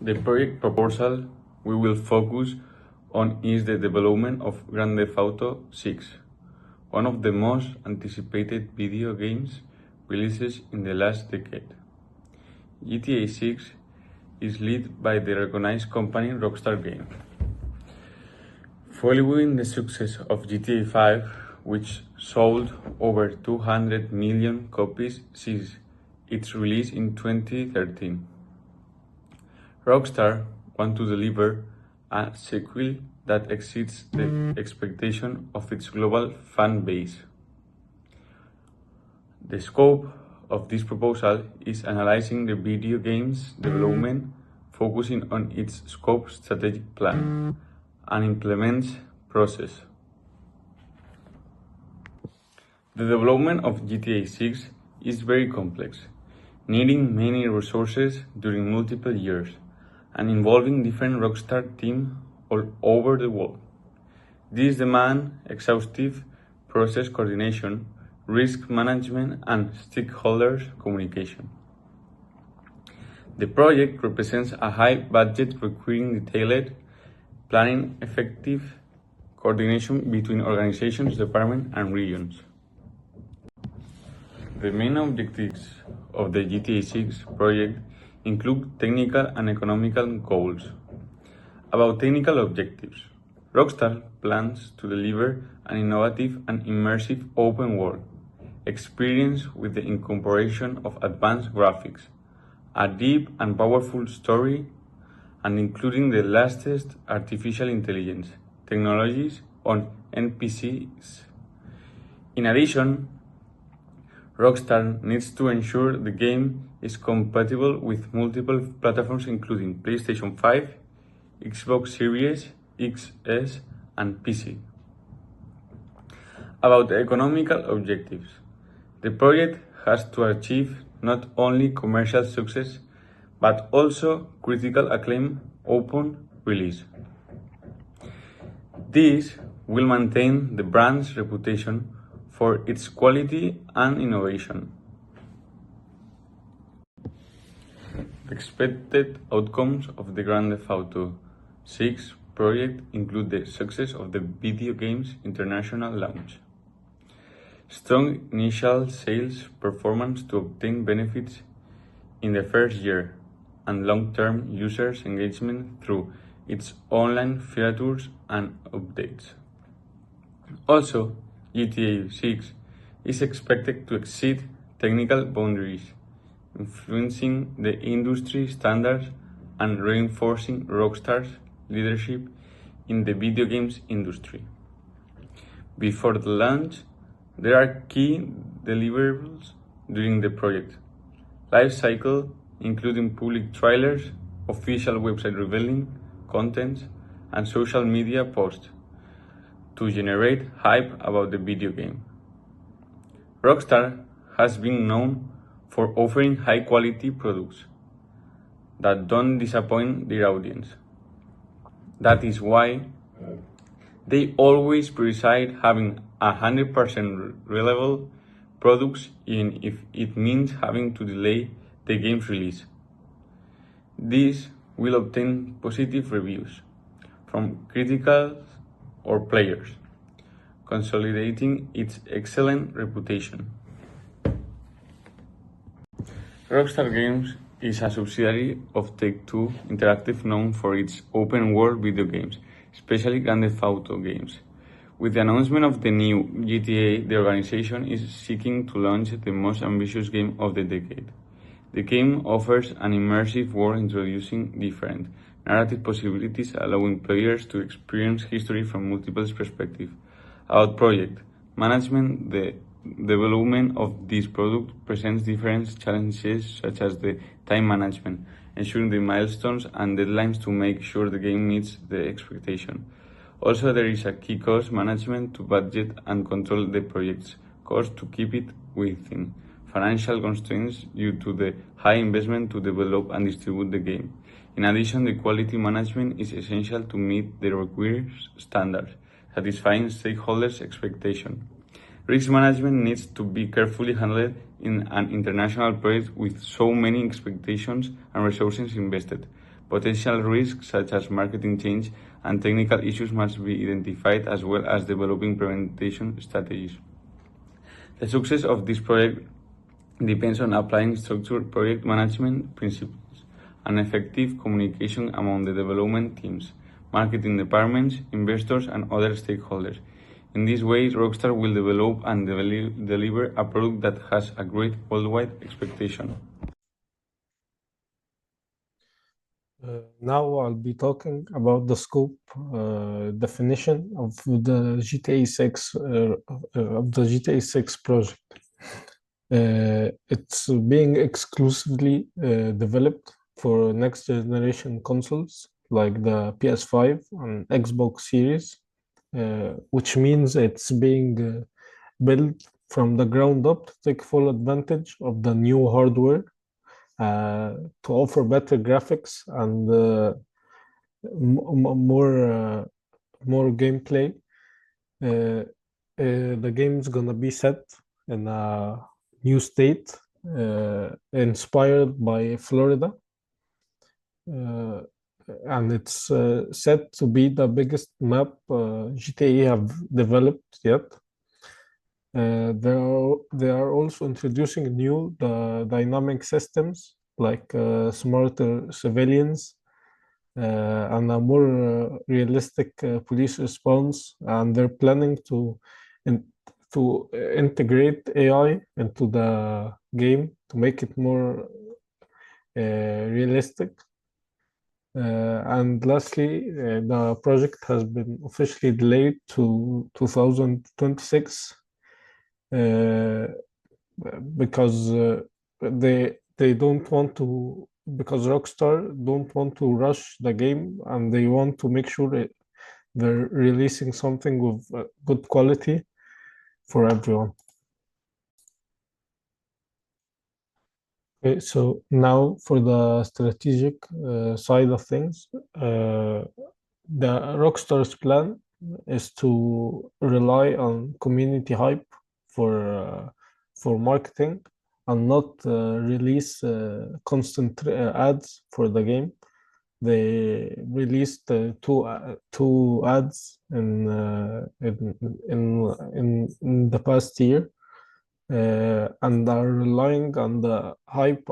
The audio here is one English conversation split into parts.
The project proposal we will focus on is the development of Grand Theft Auto 6, one of the most anticipated video games releases in the last decade. GTA 6 is led by the recognized company Rockstar Games. Following the success of GTA 5, which sold over 200 million copies since its release in 2013, Rockstar wants to deliver a sequel that exceeds the expectation of its global fan base. The scope of this proposal is analyzing the video game's development, focusing on its scope, strategic plan, and implements process. The development of GTA 6 is very complex, needing many resources during multiple years, and involving different Rockstar teams all over the world. This demands exhaustive process coordination, risk management, and stakeholders communication. The project represents a high budget requiring detailed planning, effective coordination between organizations, departments, and regions. The main objectives of the GTA 6 project include technical and economical goals. About technical objectives, Rockstar plans to deliver an innovative and immersive open world experience with the incorporation of advanced graphics, a deep and powerful story, and including the latest artificial intelligence technologies on NPCs. In addition, Rockstar needs to ensure the game is compatible with multiple platforms including PlayStation 5, Xbox Series XS, and PC. About the economical objectives, the project has to achieve not only commercial success, but also critical acclaim upon release. This will maintain the brand's reputation for its quality and innovation. The expected outcomes of the Grand Theft Auto 6 project include the success of the video game's international launch, strong initial sales performance to obtain benefits in the first year, and long-term users' engagement through its online features and updates. Also, GTA 6 is expected to exceed technical boundaries, influencing the industry standards and reinforcing Rockstar's leadership in the video games industry. Before the launch, there are key deliverables during the project life cycle, including public trailers, official website revealing contents, and social media posts to generate hype about the video game. Rockstar has been known for offering high-quality products that don't disappoint their audience. That is why they always prioritize having 100% reliable products, even if it means having to delay the game's release. This will obtain positive reviews from critics or players, consolidating its excellent reputation. Rockstar Games is a subsidiary of Take-Two Interactive known for its open-world video games, especially Grand Theft Auto games. With the announcement of the new GTA, the organization is seeking to launch the most ambitious game of the decade. The game offers an immersive world introducing different narrative possibilities, allowing players to experience history from multiple perspectives. About project management, the development of this product presents different challenges such as the time management, ensuring the milestones and deadlines to make sure the game meets the expectation. Also, there is a key cost management to budget and control the project's cost to keep it within financial constraints due to the high investment to develop and distribute the game. In addition, the quality management is essential to meet the required standards, satisfying stakeholders' expectations. Risk management needs to be carefully handled in an international project with so many expectations and resources invested. Potential risks such as marketing change and technical issues must be identified, as well as developing prevention strategies. The success of this project depends on applying structured project management principles and effective communication among the development teams, marketing departments, investors, and other stakeholders. In this way, Rockstar will develop and deliver a product that has a great worldwide expectation. Now I'll be talking about the scope definition of the GTA 6 project. It's being exclusively developed for next generation consoles like the PS5 and Xbox Series, which means it's being built from the ground up to take full advantage of the new hardware to offer better graphics and more gameplay. The game is gonna be set in a new state inspired by Florida, and it's said to be the biggest map GTA have developed yet. They are also introducing new dynamic systems like smarter civilians and a more realistic police response, and they're planning to integrate AI into the game to make it more realistic. And lastly, the project has been officially delayed to 2026 because they don't want to, because Rockstar don't want to rush the game, and they want to make sure they're releasing something with good quality for everyone. Okay, so now for the strategic side of things, the Rockstar's plan is to rely on community hype for marketing and not release constant ads for the game. They released two ads in the past year, and are relying on the hype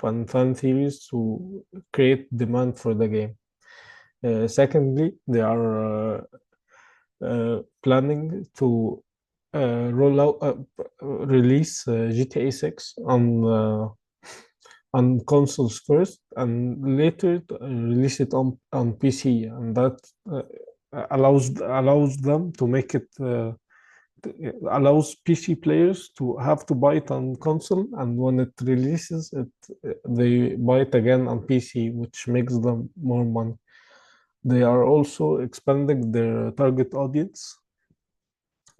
and fan theories to create demand for the game. Secondly, they are planning to release GTA 6 on consoles first, and later release it on PC, and that allows them to make it allows PC players to have to buy it on console, and when it releases it, they buy it again on PC, which makes them more money. They are also expanding their target audience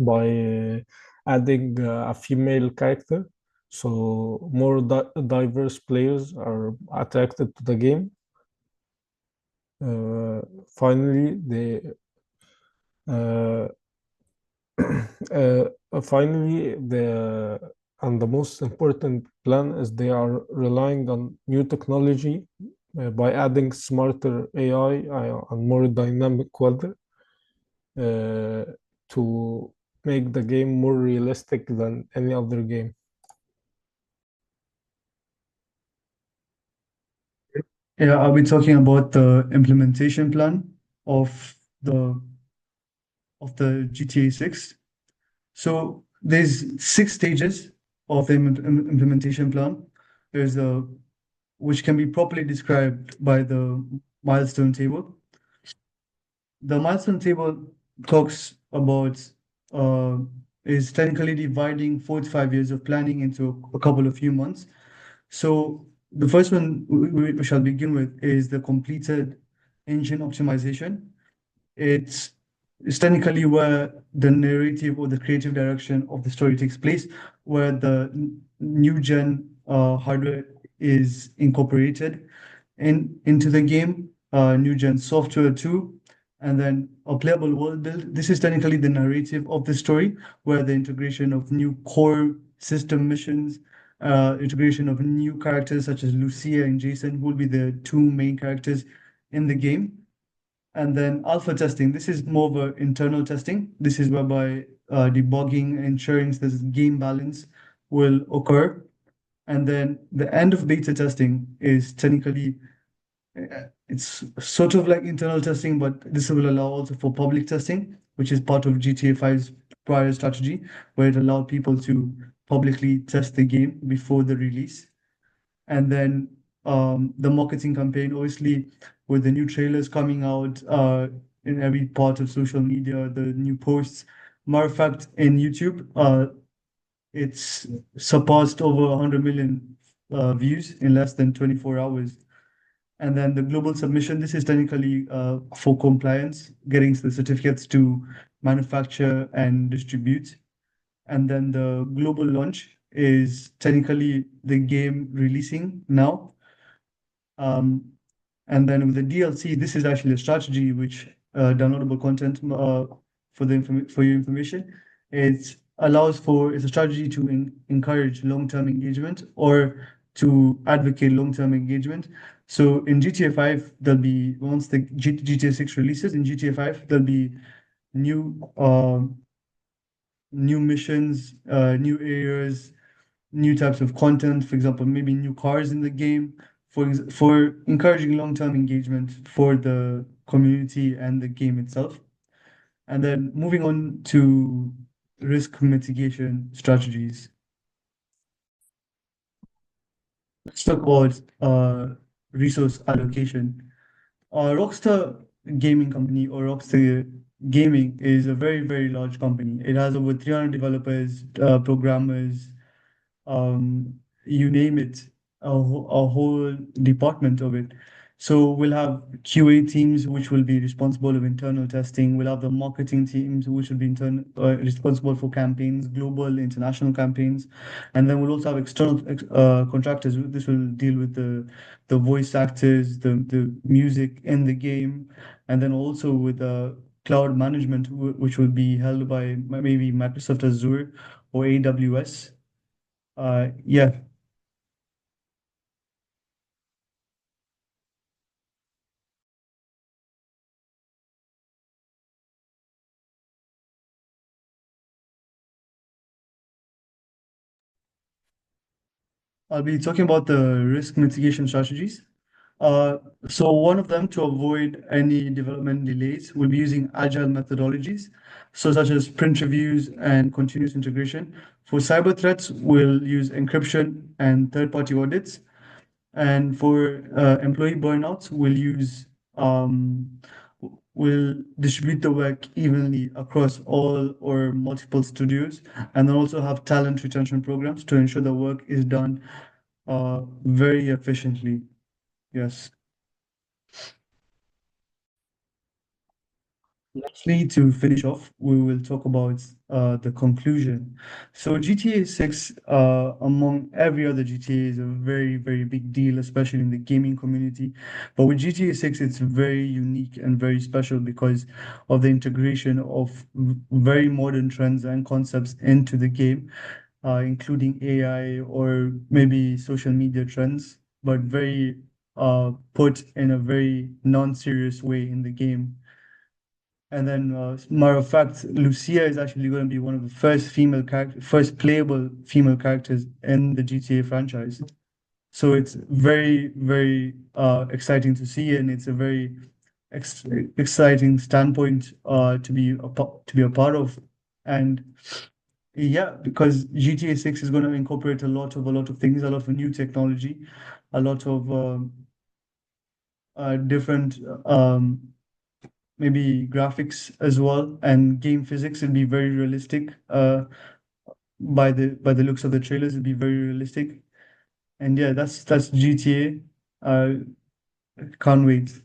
by adding a female character, so more diverse players are attracted to the game. Finally, they and the most important plan is they are relying on new technology by adding smarter AI and more dynamic weather to make the game more realistic than any other game. Yeah, I'll be talking about the implementation plan of the GTA 6. So there's 6 stages of the implementation plan. There's which can be properly described by the milestone table. The milestone table talks about is technically dividing 45 years of planning into a couple of few months. So the first one we shall begin with is the completed engine optimization. It's technically where the narrative or the creative direction of the story takes place, where the new gen hardware is incorporated into the game, new gen software too, and then a playable world build. This is technically the narrative of the story, where the integration of new core system missions integration of new characters such as Lucia and Jason, who will be the two main characters in the game. And then alpha testing, this is more of an internal testing. This is whereby debugging, ensuring this game balance will occur. And then the end of beta testing is technically, it's sort of like internal testing, but this will allow also for public testing, which is part of GTA 5's prior strategy, where it allowed people to publicly test the game before the release. And then the marketing campaign, obviously, with the new trailers coming out in every part of social media, the new posts. Matter of fact, in YouTube, it's surpassed over 100 million views in less than 24 hours. And then the global submission, this is technically for compliance, getting the certificates to manufacture and distribute. And then the global launch is technically the game releasing now. And then with the DLC, this is actually a strategy which downloadable content for your information. It allows for, it's a strategy to encourage long-term engagement or to advocate long-term engagement. So in GTA 5, there'll be, once the GTA 6 releases, in GTA 5, there'll be new new missions, new areas, new types of content, for example, maybe new cars in the game, for encouraging long-term engagement for the community and the game itself. And then moving on to risk mitigation strategies. Let's talk about resource allocation. Rockstar Gaming Company or Rockstar Gaming is a very, very large company. It has over 300 developers, programmers, you name it, a whole department of it. So we'll have QA teams which will be responsible of internal testing. We'll have the marketing teams which will be responsible for campaigns, global, international campaigns, and then we'll also have external contractors. This will deal with the voice actors, the music in the game, and then also with cloud management, which will be held by maybe Microsoft Azure or AWS. Yeah. I'll be talking about the risk mitigation strategies. So one of them, to avoid any development delays, will be using agile methodologies, so such as sprint reviews and continuous integration. For cyber threats, we'll use encryption and third-party audits. And for employee burnouts, we'll distribute the work evenly across all or multiple studios, and then also have talent retention programs to ensure the work is done very efficiently. Yes. Lastly, to finish off, we will talk about the conclusion. So GTA 6, among every other GTA, is a very, very big deal, especially in the gaming community. But with GTA 6, it's very unique and very special because of the integration of very modern trends and concepts into the game, including AI or maybe social media trends, but very put in a very non-serious way in the game. And then, matter of fact, Lucia is actually going to be one of the first playable female characters in the GTA franchise. So it's very, very exciting to see, and it's a very exciting standpoint to be a part of. And yeah, because GTA 6 is going to incorporate a lot of things, a lot of new technology, a lot of different maybe graphics as well, and game physics will be very realistic. By the looks of the trailers, it'll be very realistic. And yeah, that's GTA. Can't wait.